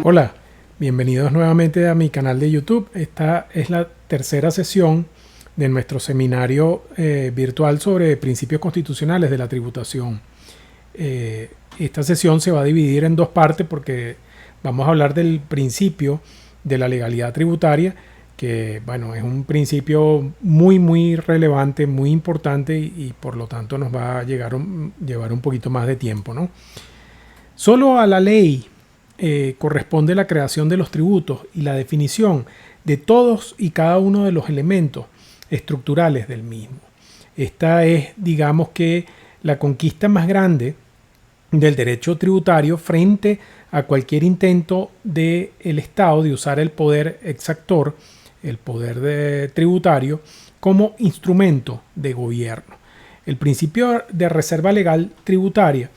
Hola, bienvenidos nuevamente a mi canal de YouTube. Esta es la tercera sesión de nuestro seminario virtual sobre principios constitucionales de la tributación. Esta sesión se va a dividir en dos partes porque vamos a hablar del principio de la legalidad tributaria, que bueno, es un principio muy relevante, muy importante y por lo tanto nos va a llevar un poquito más de tiempo, ¿no? Solo a la ley corresponde la creación de los tributos y la definición de todos y cada uno de los elementos estructurales del mismo. Esta es, digamos que, la conquista más grande del derecho tributario frente a cualquier intento del Estado de usar el poder exactor, el poder tributario, como instrumento de gobierno. El principio de reserva legal tributaria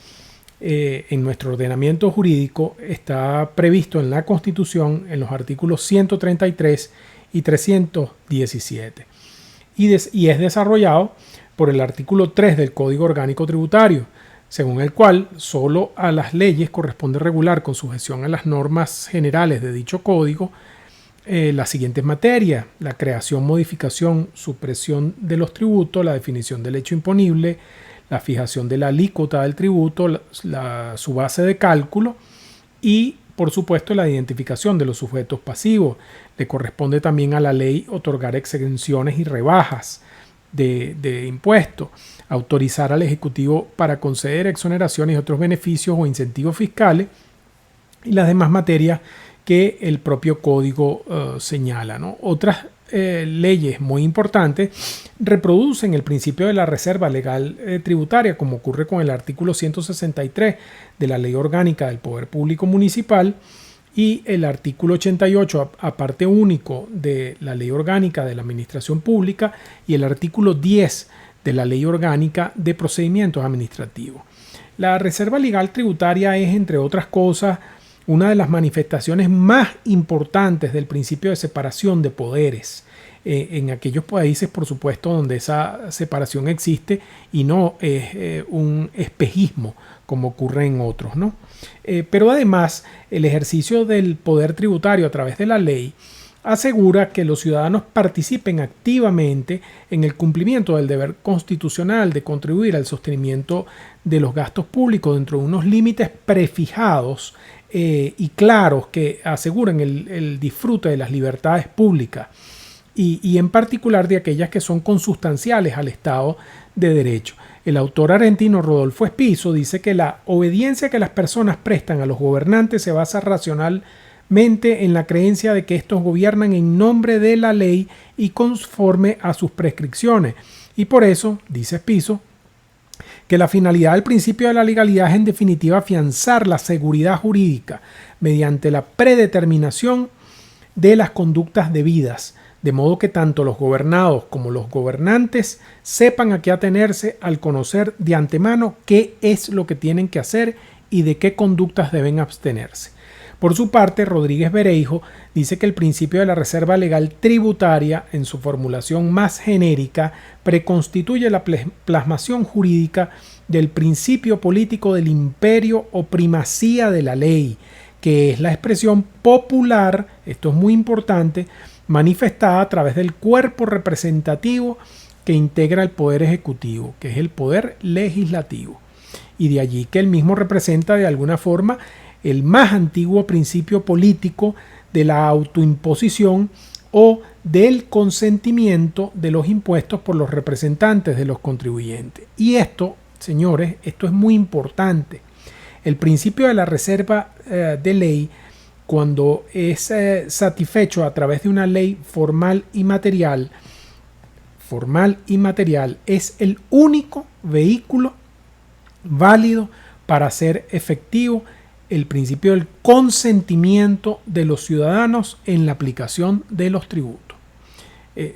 en nuestro ordenamiento jurídico está previsto en la Constitución en los artículos 133 y 317 y es desarrollado por el artículo 3 del Código Orgánico Tributario, según el cual solo a las leyes corresponde regular con sujeción a las normas generales de dicho código las siguientes materias: la creación, modificación, supresión de los tributos, la definición del hecho imponible, la fijación de la alícuota del tributo, su base de cálculo y, por supuesto, la identificación de los sujetos pasivos. Le corresponde también a la ley otorgar exenciones y rebajas de impuestos, autorizar al Ejecutivo para conceder exoneraciones y otros beneficios o incentivos fiscales y las demás materias que el propio código señala, ¿no? Otras leyes muy importantes reproducen el principio de la reserva legal tributaria, como ocurre con el artículo 163 de la Ley Orgánica del Poder Público Municipal y el artículo 88, aparte único, de la Ley Orgánica de la Administración Pública y el artículo 10 de la Ley Orgánica de Procedimientos Administrativos. La reserva legal tributaria es, entre otras cosas, una de las manifestaciones más importantes del principio de separación de poderes en aquellos países, por supuesto, donde esa separación existe y no es un espejismo como ocurre en otros, ¿no? Pero además, el ejercicio del poder tributario a través de la ley asegura que los ciudadanos participen activamente en el cumplimiento del deber constitucional de contribuir al sostenimiento de los gastos públicos dentro de unos límites prefijados y claros que aseguren el disfrute de las libertades públicas y en particular de aquellas que son consustanciales al Estado de Derecho. El autor argentino Rodolfo Espiso dice que la obediencia que las personas prestan a los gobernantes se basa racionalmente en la creencia de que estos gobiernan en nombre de la ley y conforme a sus prescripciones. Y por eso, dice Espiso, que la finalidad del principio de la legalidad es en definitiva afianzar la seguridad jurídica mediante la predeterminación de las conductas debidas, de modo que tanto los gobernados como los gobernantes sepan a qué atenerse al conocer de antemano qué es lo que tienen que hacer y de qué conductas deben abstenerse. Por su parte, Rodríguez Bereijo dice que el principio de la reserva legal tributaria, en su formulación más genérica, preconstituye la plasmación jurídica del principio político del imperio o primacía de la ley, que es la expresión popular, esto es muy importante, manifestada a través del cuerpo representativo que integra el poder ejecutivo, que es el poder legislativo. Y de allí que el mismo representa de alguna forma el más antiguo principio político de la autoimposición o del consentimiento de los impuestos por los representantes de los contribuyentes. Y esto, señores, esto es muy importante. El principio de la reserva de ley, cuando es satisfecho a través de una ley formal y material, es el único vehículo válido para hacer efectivo el principio del consentimiento de los ciudadanos en la aplicación de los tributos.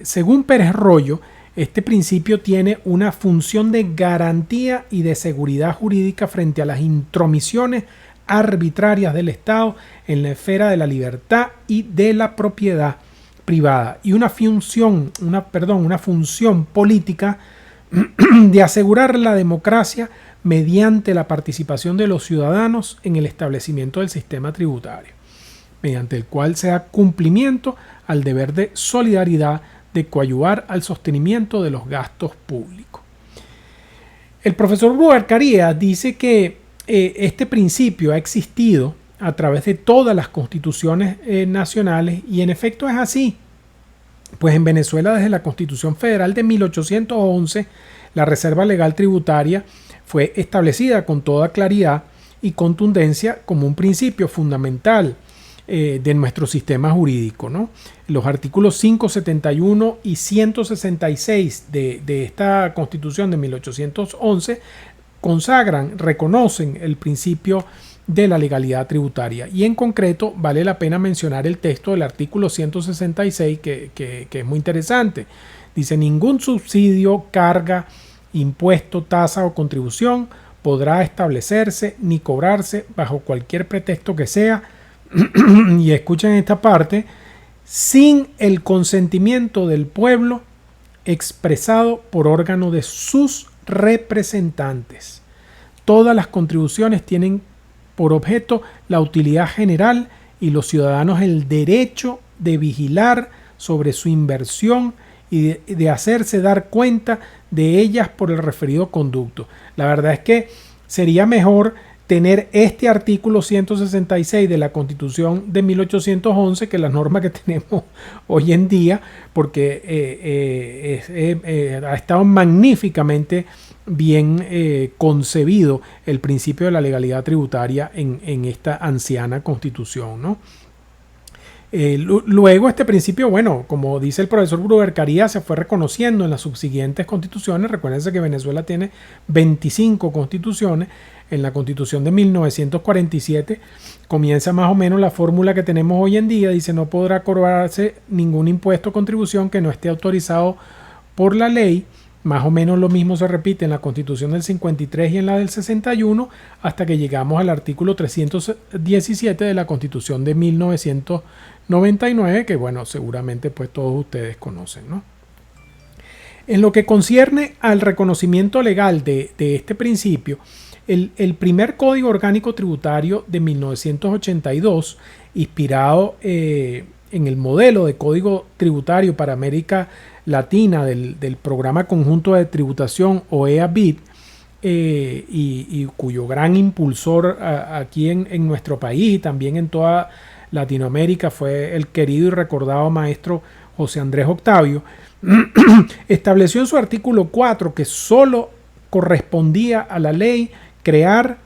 Según Pérez Royo, este principio tiene una función de garantía y de seguridad jurídica frente a las intromisiones arbitrarias del Estado en la esfera de la libertad y de la propiedad privada y una función política de asegurar la democracia mediante la participación de los ciudadanos en el establecimiento del sistema tributario. mediante el cual se da cumplimiento al deber de solidaridad de coadyuvar al sostenimiento de los gastos públicos. El profesor Bruguer Carías dice que este principio ha existido a través de todas las constituciones nacionales, y en efecto es así. Pues en Venezuela, desde la Constitución Federal de 1811, la Reserva Legal Tributaria fue establecida con toda claridad y contundencia como un principio fundamental de nuestro sistema jurídico, ¿no? Los artículos 571 y 166 de esta Constitución de 1811 consagran, reconocen el principio de la legalidad tributaria, y en concreto vale la pena mencionar el texto del artículo 166 que es muy interesante. Dice: ningún subsidio, carga, impuesto, tasa o contribución podrá establecerse ni cobrarse bajo cualquier pretexto que sea, y escuchen esta parte, sin el consentimiento del pueblo expresado por órgano de sus representantes. Todas las contribuciones tienen por objeto la utilidad general y los ciudadanos el derecho de vigilar sobre su inversión y de hacerse dar cuenta de ellas por el referido conducto. La verdad es que sería mejor tener este artículo 166 de la Constitución de 1811 que las normas que tenemos hoy en día, porque ha estado magníficamente bien concebido el principio de la legalidad tributaria en esta anciana Constitución, ¿no? Luego este principio, bueno, como dice el profesor Bruguer Carías, se fue reconociendo en las subsiguientes constituciones. Recuérdense que Venezuela tiene 25 constituciones. En la Constitución de 1947 comienza más o menos la fórmula que tenemos hoy en día. Dice: no podrá cobrarse ningún impuesto o contribución que no esté autorizado por la ley. Más o menos lo mismo se repite en la Constitución del 53 y en la del 61, hasta que llegamos al artículo 317 de la Constitución de 1999, que bueno, seguramente pues todos ustedes conocen, ¿no? En lo que concierne al reconocimiento legal de este principio, el primer Código Orgánico Tributario de 1982, inspirado en el modelo de Código Tributario para América Latina del Programa Conjunto de Tributación OEA-BIT, y cuyo gran impulsor aquí en nuestro país y también en toda Latinoamérica fue el querido y recordado maestro José Andrés Octavio, estableció en su artículo 4 que solo correspondía a la ley crear,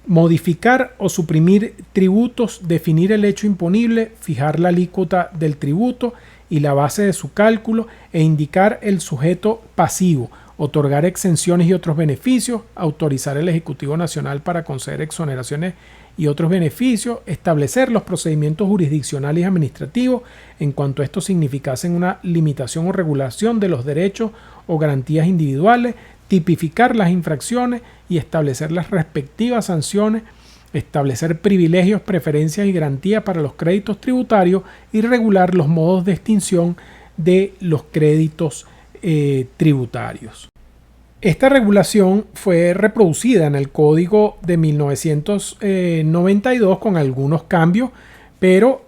modificar o suprimir tributos, definir el hecho imponible, fijar la alícuota del tributo y la base de su cálculo e indicar el sujeto pasivo, otorgar exenciones y otros beneficios, autorizar el Ejecutivo Nacional para conceder exoneraciones y otros beneficios, establecer los procedimientos jurisdiccionales y administrativos en cuanto estos significasen una limitación o regulación de los derechos o garantías individuales, tipificar las infracciones y establecer las respectivas sanciones, establecer privilegios, preferencias y garantías para los créditos tributarios y regular los modos de extinción de los créditos tributarios. Esta regulación fue reproducida en el Código de 1992 con algunos cambios, pero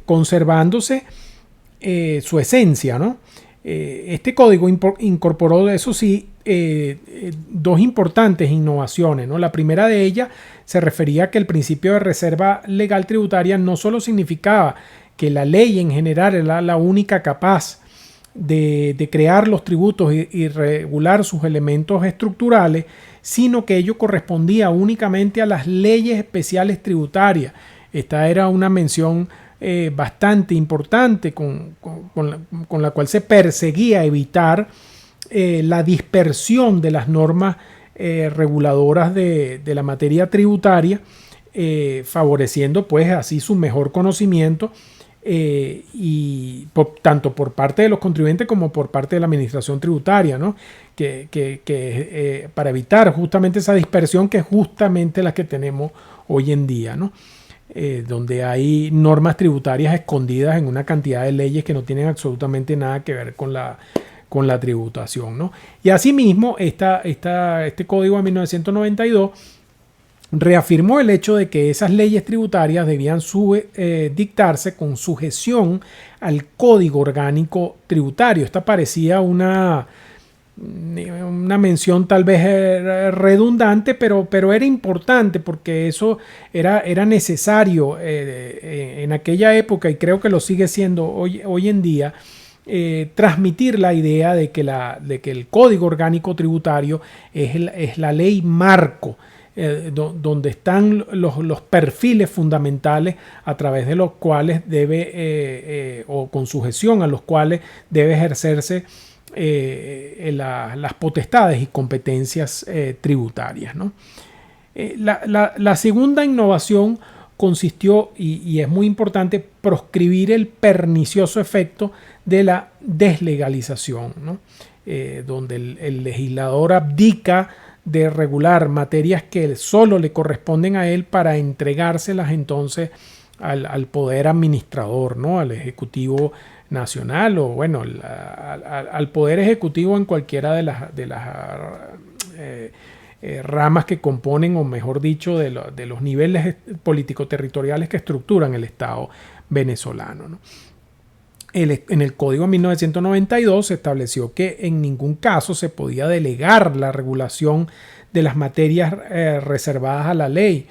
conservándose su esencia, ¿no? Este código incorporó, eso sí, dos importantes innovaciones, ¿no? La primera de ellas se refería a que el principio de reserva legal tributaria no solo significaba que la ley en general era la única capaz de crear los tributos y regular sus elementos estructurales, sino que ello correspondía únicamente a las leyes especiales tributarias. Esta era una mención bastante importante con la cual se perseguía evitar la dispersión de las normas reguladoras de la materia tributaria, favoreciendo pues así su mejor conocimiento y tanto por parte de los contribuyentes como por parte de la administración tributaria, ¿no? Para evitar justamente esa dispersión que es justamente la que tenemos hoy en día, ¿no? Donde hay normas tributarias escondidas en una cantidad de leyes que no tienen absolutamente nada que ver con la tributación, ¿no? Y asimismo, este código de 1992 reafirmó el hecho de que esas leyes tributarias debían dictarse con sujeción al Código Orgánico Tributario. Esta parecía una mención tal vez redundante, pero era importante porque eso era necesario en aquella época, y creo que lo sigue siendo hoy en día, transmitir la idea de que el Código Orgánico Tributario es la ley marco, donde están los perfiles fundamentales a través de los cuales o con sujeción a los cuales debe ejercerse las potestades y competencias tributarias, ¿no? La segunda innovación consistió, y es muy importante, proscribir el pernicioso efecto de la deslegalización, ¿no? Donde el legislador abdica de regular materias que solo le corresponden a él para entregárselas entonces al poder administrador, ¿no? Al Ejecutivo Nacional, o bueno, al Poder Ejecutivo en cualquiera de las ramas que componen, o mejor dicho, de los niveles político-territoriales que estructuran el Estado venezolano, ¿no? En el Código 1992 se estableció que en ningún caso se podía delegar la regulación de las materias reservadas a la ley.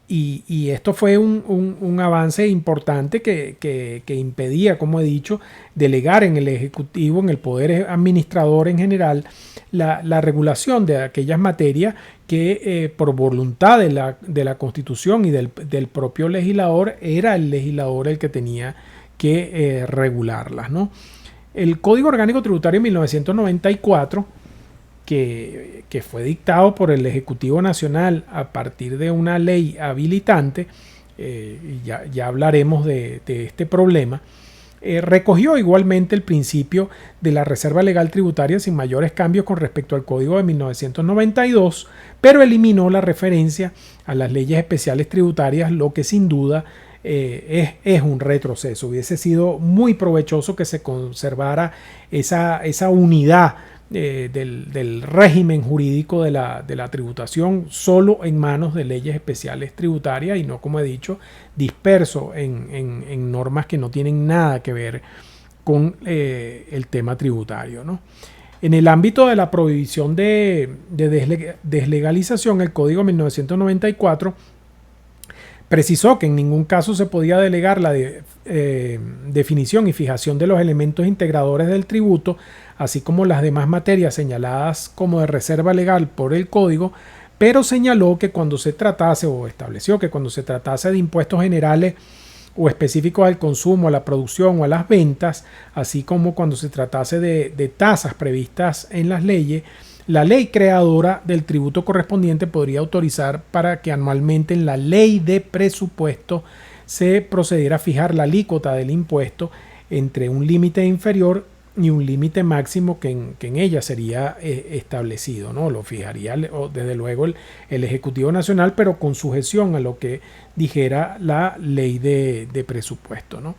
Y esto fue un avance importante que impedía, como he dicho, delegar en el Ejecutivo, en el Poder Administrador en general, la regulación de aquellas materias que por voluntad de la Constitución y del propio legislador, era el legislador el que tenía que regularlas, ¿no? El Código Orgánico Tributario de 1994, que fue dictado por el Ejecutivo Nacional a partir de una ley habilitante, ya hablaremos de este problema, recogió igualmente el principio de la reserva legal tributaria sin mayores cambios con respecto al Código de 1992, pero eliminó la referencia a las leyes especiales tributarias, lo que sin duda es un retroceso. Hubiese sido muy provechoso que se conservara esa unidad del régimen jurídico de la tributación solo en manos de leyes especiales tributarias, y no, como he dicho, disperso en normas que no tienen nada que ver con el tema tributario, ¿no? En el ámbito de la prohibición de deslegalización, el Código 1994 precisó que en ningún caso se podía delegar la definición y fijación de los elementos integradores del tributo, así como las demás materias señaladas como de reserva legal por el Código, pero señaló que cuando se tratase, o estableció que cuando se tratase de impuestos generales o específicos al consumo, a la producción o a las ventas, así como cuando se tratase de tasas previstas en las leyes, la ley creadora del tributo correspondiente podría autorizar para que anualmente en la ley de presupuesto se procediera a fijar la alícuota del impuesto entre un límite inferior y un límite máximo que en ella sería establecido, ¿no? Lo fijaría desde luego el Ejecutivo Nacional, pero con sujeción a lo que dijera la ley de presupuesto, ¿no?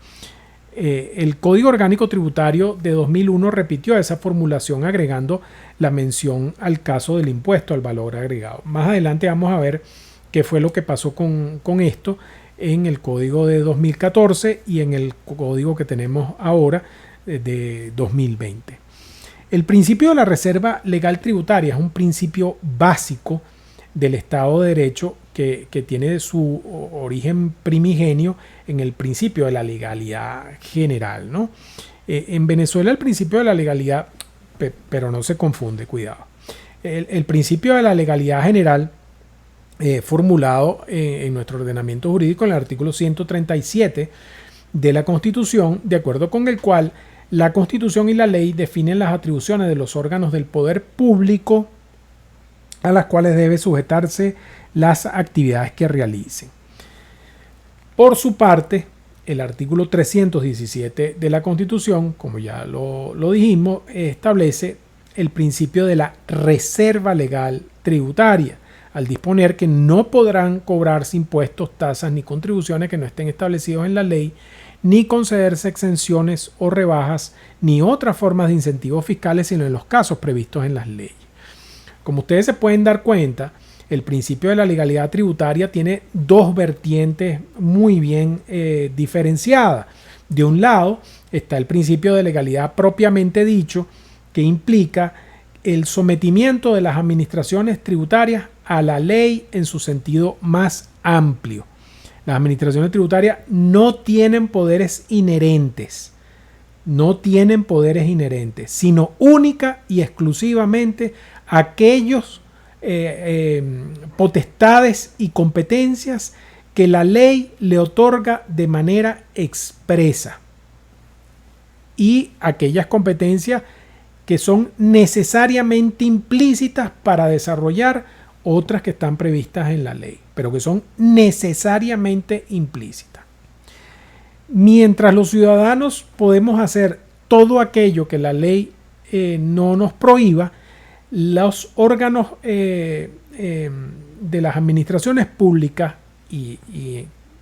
El Código Orgánico Tributario de 2001 repitió esa formulación agregando la mención al caso del impuesto al valor agregado. Más adelante vamos a ver qué fue lo que pasó con esto en el Código de 2014 y en el Código que tenemos ahora de 2020. El principio de la reserva legal tributaria es un principio básico del Estado de Derecho que tiene su origen primigenio en el principio de la legalidad general, ¿no? En Venezuela el principio de la legalidad, pero no se confunde, cuidado. El principio de la legalidad general formulado en nuestro ordenamiento jurídico en el artículo 137 de la Constitución, de acuerdo con el cual la Constitución y la ley definen las atribuciones de los órganos del poder público a las cuales debe sujetarse las actividades que realicen. Por su parte, el artículo 317 de la Constitución, como ya lo dijimos, establece el principio de la reserva legal tributaria, al disponer que no podrán cobrarse impuestos, tasas ni contribuciones que no estén establecidos en la ley, ni concederse exenciones o rebajas, ni otras formas de incentivos fiscales, sino en los casos previstos en las leyes. Como ustedes se pueden dar cuenta, el principio de la legalidad tributaria tiene dos vertientes muy bien diferenciadas. De un lado está el principio de legalidad propiamente dicho, que implica el sometimiento de las administraciones tributarias a la ley en su sentido más amplio. Las administraciones tributarias no tienen poderes inherentes, sino única y exclusivamente aquellos potestades y competencias que la ley le otorga de manera expresa, y aquellas competencias que son necesariamente implícitas para desarrollar otras que están previstas en la ley, pero que son necesariamente implícitas. Mientras los ciudadanos podemos hacer todo aquello que la ley no nos prohíba, los órganos de las administraciones públicas y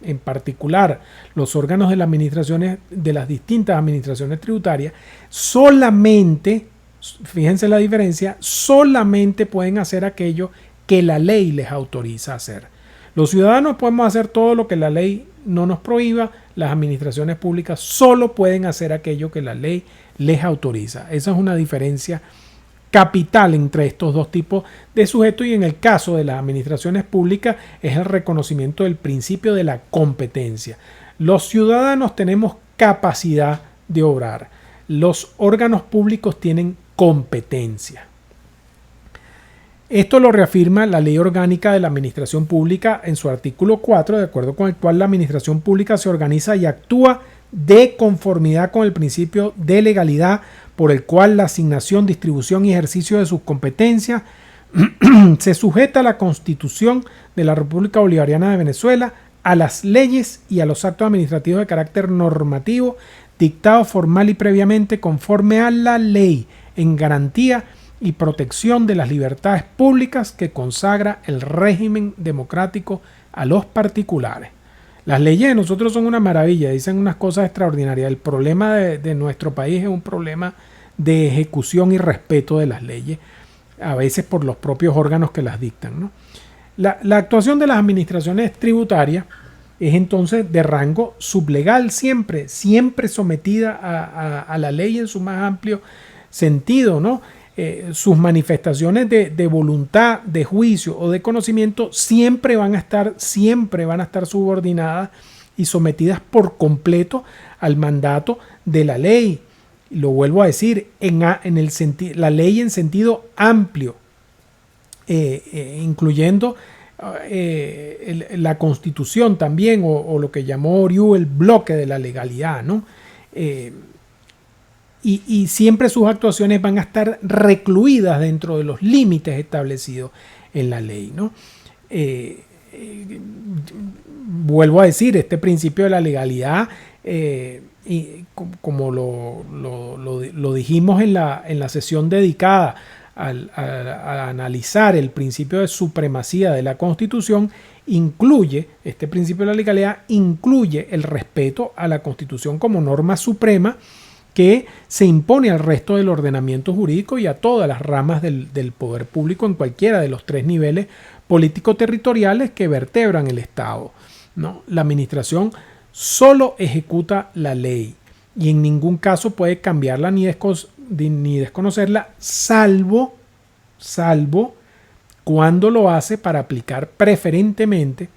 en particular los órganos de las administraciones, de las distintas administraciones tributarias, solamente, fíjense la diferencia, solamente pueden hacer aquello que la ley les autoriza a hacer. Los ciudadanos podemos hacer todo lo que la ley no nos prohíba, las administraciones públicas solo pueden hacer aquello que la ley les autoriza. Esa es una diferencia capital entre estos dos tipos de sujetos, y en el caso de las administraciones públicas es el reconocimiento del principio de la competencia. Los ciudadanos tenemos capacidad de obrar, los órganos públicos tienen competencia. Esto lo reafirma la Ley Orgánica de la Administración Pública en su artículo 4, de acuerdo con el cual la administración pública se organiza y actúa de conformidad con el principio de legalidad, por el cual la asignación, distribución y ejercicio de sus competencias se sujeta a la Constitución de la República Bolivariana de Venezuela, a las leyes y a los actos administrativos de carácter normativo dictados formal y previamente conforme a la ley, en garantía y protección de las libertades públicas que consagra el régimen democrático a los particulares. Las leyes de nosotros son una maravilla, dicen unas cosas extraordinarias. El problema de nuestro país es un problema de ejecución y respeto de las leyes, a veces por los propios órganos que las dictan, ¿no? La actuación de las administraciones tributarias es entonces de rango sublegal, siempre sometida a la ley en su más amplio sentido, ¿no? Sus manifestaciones de voluntad, de juicio o de conocimiento siempre van a estar subordinadas y sometidas por completo al mandato de la ley. Lo vuelvo a decir, la ley en sentido amplio, incluyendo la Constitución también, o lo que llamó Oriú el bloque de la legalidad, ¿no? Y siempre sus actuaciones van a estar recluidas dentro de los límites establecidos en la ley, ¿no? Vuelvo a decir, este principio de la legalidad, y como lo dijimos en la sesión dedicada a analizar el principio de supremacía de la Constitución, este principio de la legalidad incluye el respeto a la Constitución como norma suprema que se impone al resto del ordenamiento jurídico y a todas las ramas del poder público en cualquiera de los tres niveles político-territoriales que vertebran el Estado, ¿no? La administración solo ejecuta la ley y en ningún caso puede cambiarla ni desconocerla, salvo cuando lo hace para aplicar preferentemente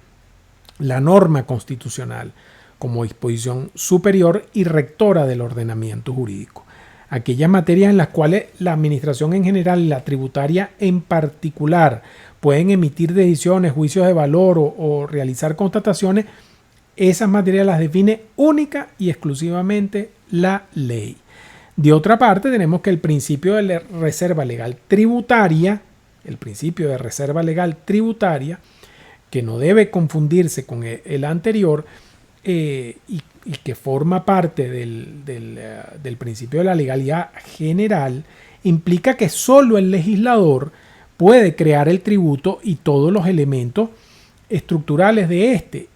la norma constitucional como disposición superior y rectora del ordenamiento jurídico. Aquellas materias en las cuales la administración en general y la tributaria en particular pueden emitir decisiones, juicios de valor o realizar constataciones, esas materias las define única y exclusivamente la ley. De otra parte, tenemos que el principio de la reserva legal tributaria, que no debe confundirse con el anterior, y que forma parte del principio de la legalidad general, implica que solo el legislador puede crear el tributo y todos los elementos estructurales de este,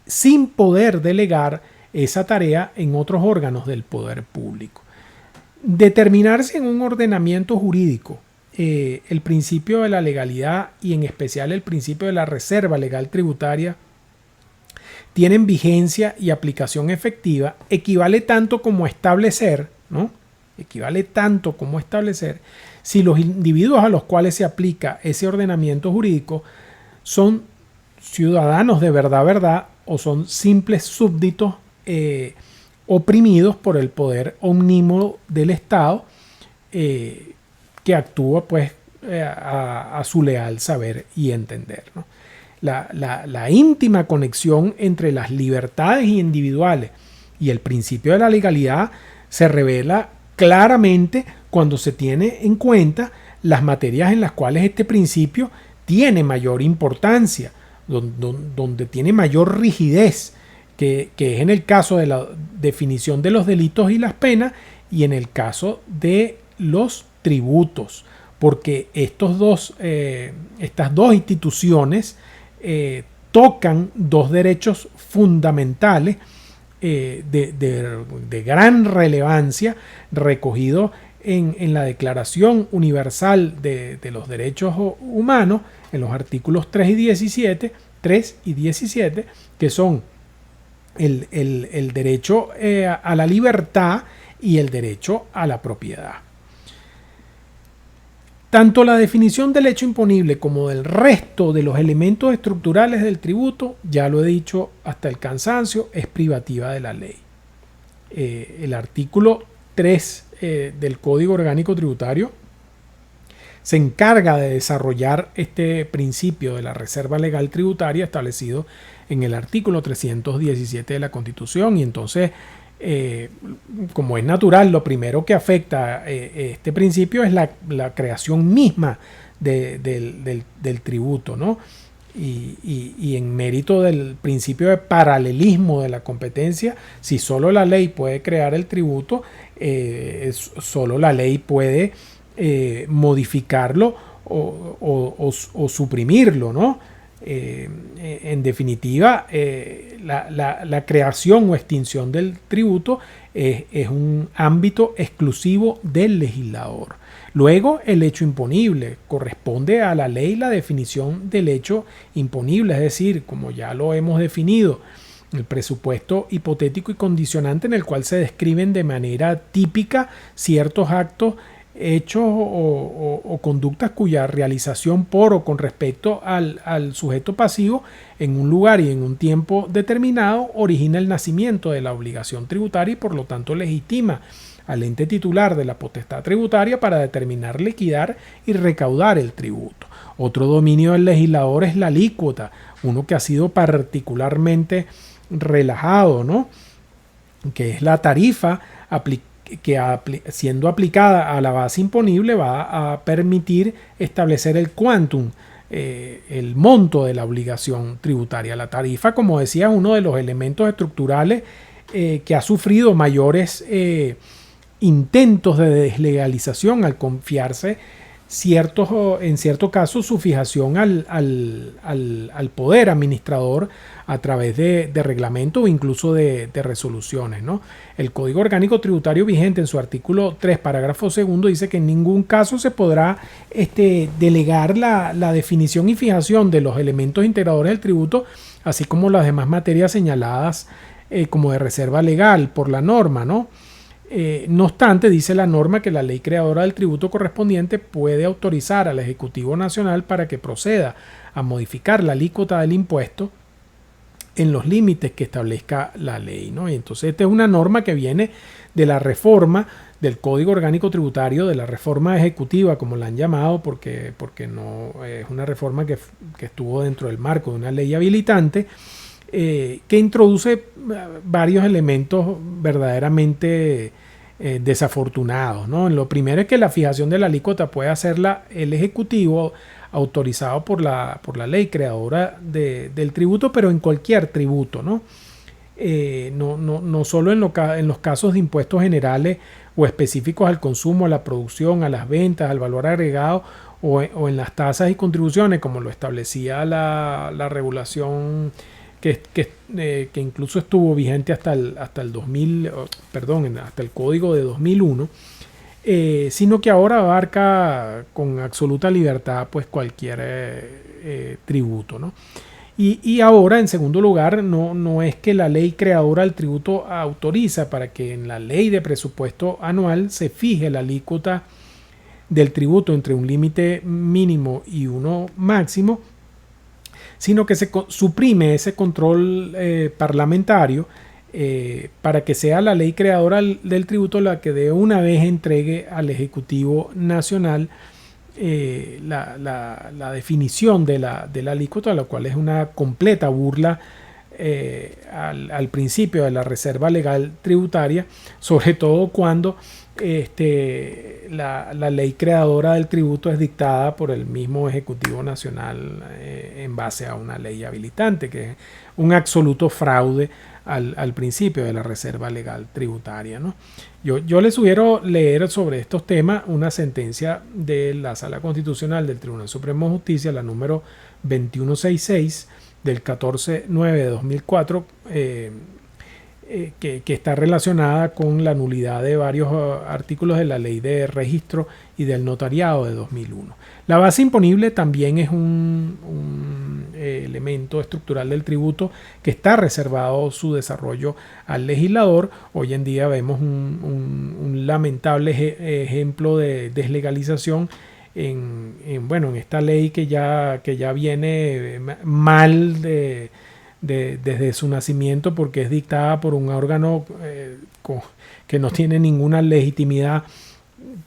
sin poder delegar esa tarea en otros órganos del poder público. Determinarse en un ordenamiento jurídico el principio de la legalidad y en especial el principio de la reserva legal tributaria tienen vigencia y aplicación efectiva, equivale tanto como establecer, ¿no? Equivale tanto como establecer si los individuos a los cuales se aplica ese ordenamiento jurídico son ciudadanos de verdad o son simples súbditos oprimidos por el poder omnímodo del Estado que actúa pues a su leal saber y entender, ¿no? La íntima conexión entre las libertades individuales y el principio de la legalidad se revela claramente cuando se tiene en cuenta las materias en las cuales este principio tiene mayor importancia, donde tiene mayor rigidez, que es en el caso de la definición de los delitos y las penas y en el caso de los tributos, porque estas dos instituciones tocan dos derechos fundamentales de gran relevancia recogidos en la Declaración Universal de los Derechos Humanos, en los artículos 3 y 17, que son el derecho a la libertad y el derecho a la propiedad. Tanto la definición del hecho imponible como del resto de los elementos estructurales del tributo, ya lo he dicho hasta el cansancio, es privativa de la ley. El artículo 3 del Código Orgánico Tributario se encarga de desarrollar este principio de la reserva legal tributaria establecido en el artículo 317 de la Constitución, y entonces como es natural, lo primero que afecta este principio es la creación misma del tributo, ¿no? Y en mérito del principio de paralelismo de la competencia, si solo la ley puede crear el tributo, solo la ley puede modificarlo o suprimirlo, ¿no? En definitiva, la creación o extinción del tributo es un ámbito exclusivo del legislador. Luego, el hecho imponible corresponde a la ley la definición del hecho imponible, es decir, como ya lo hemos definido, el presupuesto hipotético y condicionante en el cual se describen de manera típica ciertos actos, hechos o conductas cuya realización por o con respecto al sujeto pasivo en un lugar y en un tiempo determinado origina el nacimiento de la obligación tributaria y por lo tanto legitima al ente titular de la potestad tributaria para determinar, liquidar y recaudar el tributo. Otro dominio del legislador es la alícuota, uno que ha sido particularmente relajado, ¿no? Que es la tarifa que siendo aplicada a la base imponible va a permitir establecer el quantum, el monto de la obligación tributaria. La tarifa, como decía, es uno de los elementos estructurales que ha sufrido mayores intentos de deslegalización al confiarse en cierto caso su fijación al poder administrador a través de reglamentos o incluso de resoluciones, ¿no? El Código Orgánico Tributario vigente en su artículo 3, parágrafo 2, dice que en ningún caso se podrá delegar la definición y fijación de los elementos integradores del tributo, así como las demás materias señaladas como de reserva legal por la norma, ¿no? No obstante, dice la norma que la ley creadora del tributo correspondiente puede autorizar al Ejecutivo Nacional para que proceda a modificar la alícuota del impuesto en los límites que establezca la ley, ¿no? Y entonces esta es una norma que viene de la reforma del Código Orgánico Tributario, de la reforma ejecutiva, como la han llamado, porque no es una reforma que estuvo dentro del marco de una ley habilitante, que introduce varios elementos verdaderamente desafortunados, ¿no? Lo primero es que la fijación de la alícuota puede hacerla el Ejecutivo autorizado por la ley creadora del tributo, pero en cualquier tributo, ¿no? No solo en los casos de impuestos generales o específicos al consumo, a la producción, a las ventas, al valor agregado o en las tasas y contribuciones, como lo establecía la regulación que incluso estuvo vigente hasta el 2000, hasta el código de 2001, sino que ahora abarca con absoluta libertad pues cualquier tributo, ¿no? Y ahora, en segundo lugar, no es que la ley creadora del tributo autoriza para que en la ley de presupuesto anual se fije la alícuota del tributo entre un límite mínimo y uno máximo, sino que se suprime ese control parlamentario para que sea la ley creadora del tributo la que de una vez entregue al Ejecutivo Nacional la definición de la alícuota, lo cual es una completa burla al principio de la reserva legal tributaria, sobre todo cuando la ley creadora del tributo es dictada por el mismo Ejecutivo Nacional en base a una ley habilitante, que es un absoluto fraude al principio de la reserva legal tributaria, ¿no? Yo les sugiero leer sobre estos temas una sentencia de la Sala Constitucional del Tribunal Supremo de Justicia, la número 2166 del 14/9 de 2004, que está relacionada con la nulidad de varios artículos de la Ley de Registro y del Notariado de 2001. La base imponible también es un elemento estructural del tributo que está reservado su desarrollo al legislador. Hoy en día vemos un lamentable ejemplo de deslegalización en esta ley que ya viene mal desde su nacimiento, porque es dictada por un órgano que no tiene ninguna legitimidad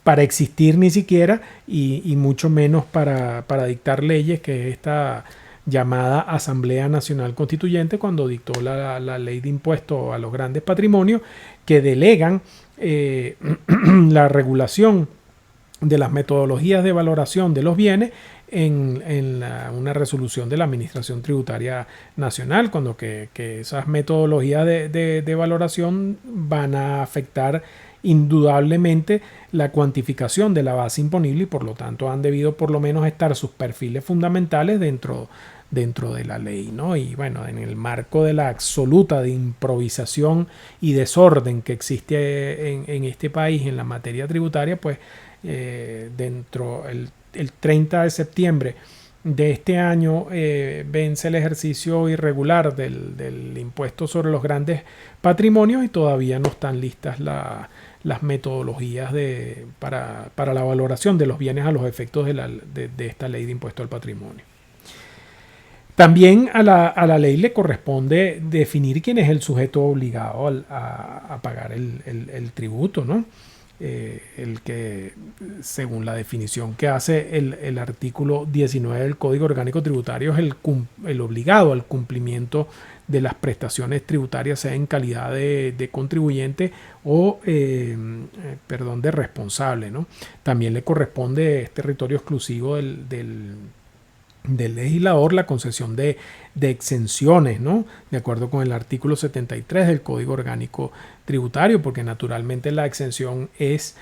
para existir ni siquiera, y mucho menos para dictar leyes, que es esta llamada Asamblea Nacional Constituyente, cuando dictó la ley de impuesto a los grandes patrimonios, que delegan la regulación de las metodologías de valoración de los bienes en una resolución de la Administración Tributaria Nacional, cuando que esas metodologías de valoración van a afectar indudablemente la cuantificación de la base imponible, y por lo tanto han debido por lo menos estar sus perfiles fundamentales dentro de la ley, ¿no? Y bueno, en el marco de la absoluta de improvisación y desorden que existe en este país en la materia tributaria, pues dentro el 30 de septiembre de este año vence el ejercicio irregular del impuesto sobre los grandes patrimonios, y todavía no están listas las metodologías para la valoración de los bienes a los efectos de esta ley de impuesto al patrimonio. También a la ley le corresponde definir quién es el sujeto obligado a pagar el tributo, ¿no? El que, según la definición que hace el artículo 19 del Código Orgánico Tributario, es el obligado al cumplimiento de las prestaciones tributarias, sea en calidad de contribuyente o de responsable, ¿no? También le corresponde, es territorio exclusivo del legislador, la concesión de exenciones, ¿no? De acuerdo con el artículo 73 del Código Orgánico Tributario, porque naturalmente la exención es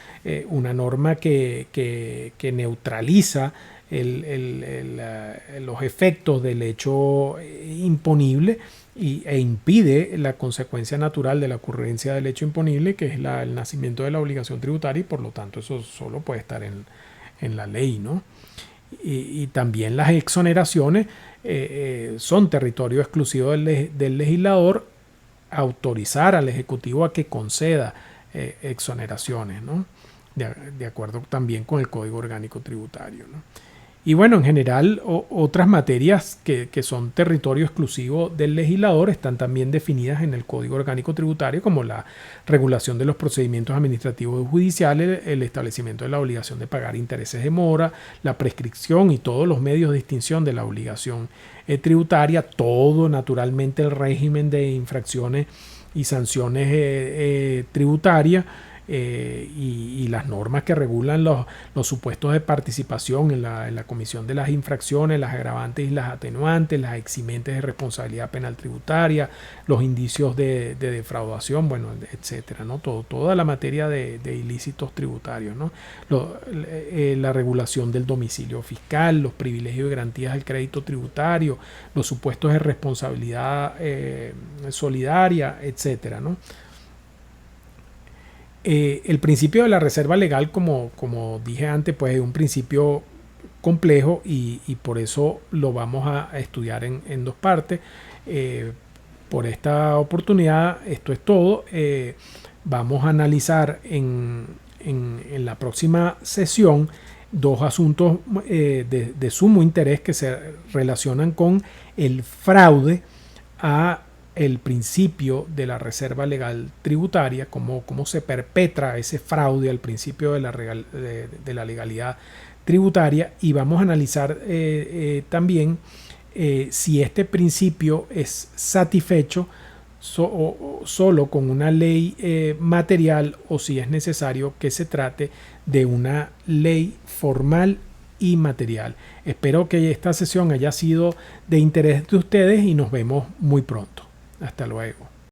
una norma que neutraliza los efectos del hecho imponible e impide la consecuencia natural de la ocurrencia del hecho imponible, que es el nacimiento de la obligación tributaria, y por lo tanto eso solo puede estar en la ley, ¿no? Y también las exoneraciones son territorio exclusivo del legislador, autorizar al Ejecutivo a que conceda exoneraciones, ¿no? De acuerdo también con el Código Orgánico Tributario, ¿no? Y bueno, en general otras materias que son territorio exclusivo del legislador están también definidas en el Código Orgánico Tributario, como la regulación de los procedimientos administrativos y judiciales, el establecimiento de la obligación de pagar intereses de mora, la prescripción y todos los medios de extinción de la obligación tributaria, todo naturalmente el régimen de infracciones y sanciones tributarias, y las normas que regulan los supuestos de participación en la comisión de las infracciones, las agravantes y las atenuantes, las eximentes de responsabilidad penal tributaria, los indicios de defraudación, bueno, etcétera, ¿no? Toda la materia de ilícitos tributarios, ¿no? La regulación del domicilio fiscal, los privilegios y garantías del crédito tributario, los supuestos de responsabilidad solidaria, etcétera, ¿no? El principio de la reserva legal, como dije antes, pues es un principio complejo y por eso lo vamos a estudiar en dos partes. Por esta oportunidad, esto es todo. Vamos a analizar en la próxima sesión dos asuntos de sumo interés que se relacionan con el fraude a el principio de la reserva legal tributaria, cómo se perpetra ese fraude al principio de la legalidad tributaria, y vamos a analizar también si este principio es satisfecho solo con una ley material o si es necesario que se trate de una ley formal y material. Espero que esta sesión haya sido de interés de ustedes y nos vemos muy pronto. Hasta luego.